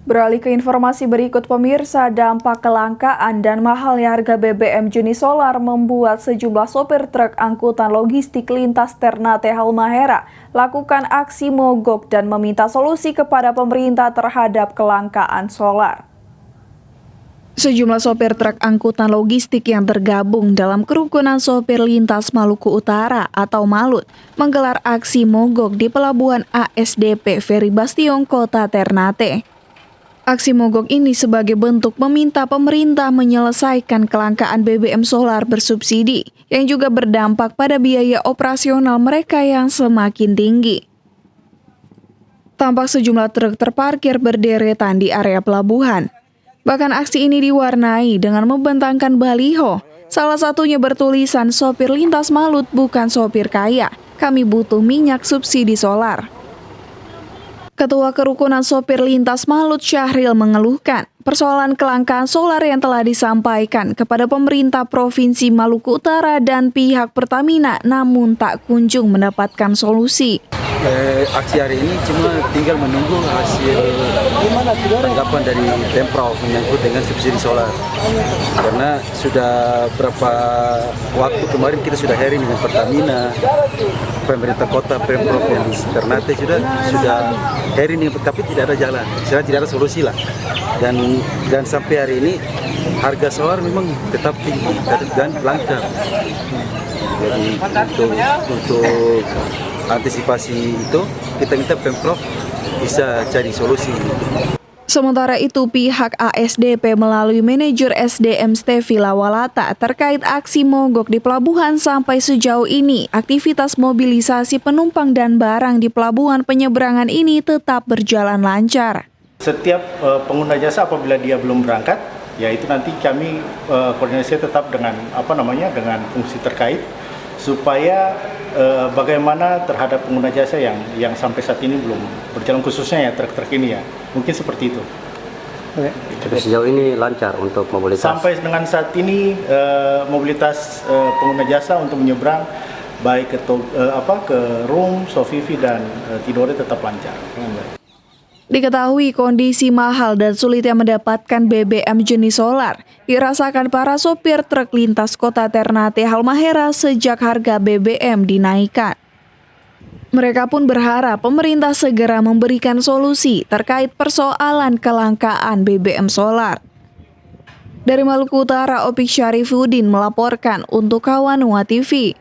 Beralih ke informasi berikut, pemirsa, dampak kelangkaan dan mahalnya harga BBM jenis solar membuat sejumlah sopir truk angkutan logistik lintas Ternate Halmahera lakukan aksi mogok dan meminta solusi kepada pemerintah terhadap kelangkaan solar. Sejumlah sopir truk angkutan logistik yang tergabung dalam kerukunan sopir lintas Maluku Utara atau Malut menggelar aksi mogok di Pelabuhan ASDP Ferry Bastion, Kota Ternate. Aksi mogok ini sebagai bentuk meminta pemerintah menyelesaikan kelangkaan BBM solar bersubsidi yang juga berdampak pada biaya operasional mereka yang semakin tinggi. Tampak sejumlah truk terparkir berderetan di area pelabuhan. Bahkan aksi ini diwarnai dengan membentangkan baliho. Salah satunya bertulisan "Sopir lintas Malut bukan sopir kaya, kami butuh minyak subsidi solar". Ketua Kerukunan Sopir Lintas Malut Syahril mengeluhkan persoalan kelangkaan solar yang telah disampaikan kepada pemerintah Provinsi Maluku Utara dan pihak Pertamina namun tak kunjung mendapatkan solusi. Aksi hari ini cuma tinggal menunggu hasil tanggapan dari Pemprov menyangkut dengan subsidi solar. Karena sudah berapa waktu kemarin kita sudah hearing dengan Pertamina, pemerintah kota, Pemprov yang di Ternate sudah hearing, tapi tidak ada jalan, tidak ada solusi lah. Dan sampai hari ini harga solar memang tetap tinggi dan langka. Jadi untuk antisipasi itu kita minta Pemprov bisa cari solusi. Sementara itu pihak ASDP melalui manajer SDM Stevi Lawalata terkait aksi mogok di pelabuhan sampai sejauh ini aktivitas mobilisasi penumpang dan barang di pelabuhan penyeberangan ini tetap berjalan lancar. Setiap pengguna jasa apabila dia belum berangkat, ya itu nanti kami koordinasi tetap dengan dengan fungsi terkait supaya bagaimana terhadap pengguna jasa yang sampai saat ini belum berjalan, khususnya ya truk-truk ini ya, mungkin seperti itu. Sejauh ini lancar untuk mobilitas? Sampai dengan saat ini mobilitas pengguna jasa untuk menyeberang baik ke Rum, Sofivi dan Tidore tetap lancar. Diketahui kondisi mahal dan sulitnya mendapatkan BBM jenis solar dirasakan para sopir truk lintas Kota Ternate Halmahera sejak harga BBM dinaikkan. Mereka pun berharap pemerintah segera memberikan solusi terkait persoalan kelangkaan BBM solar. Dari Maluku Utara, Opik Syarifuddin melaporkan untuk Kawanua TV.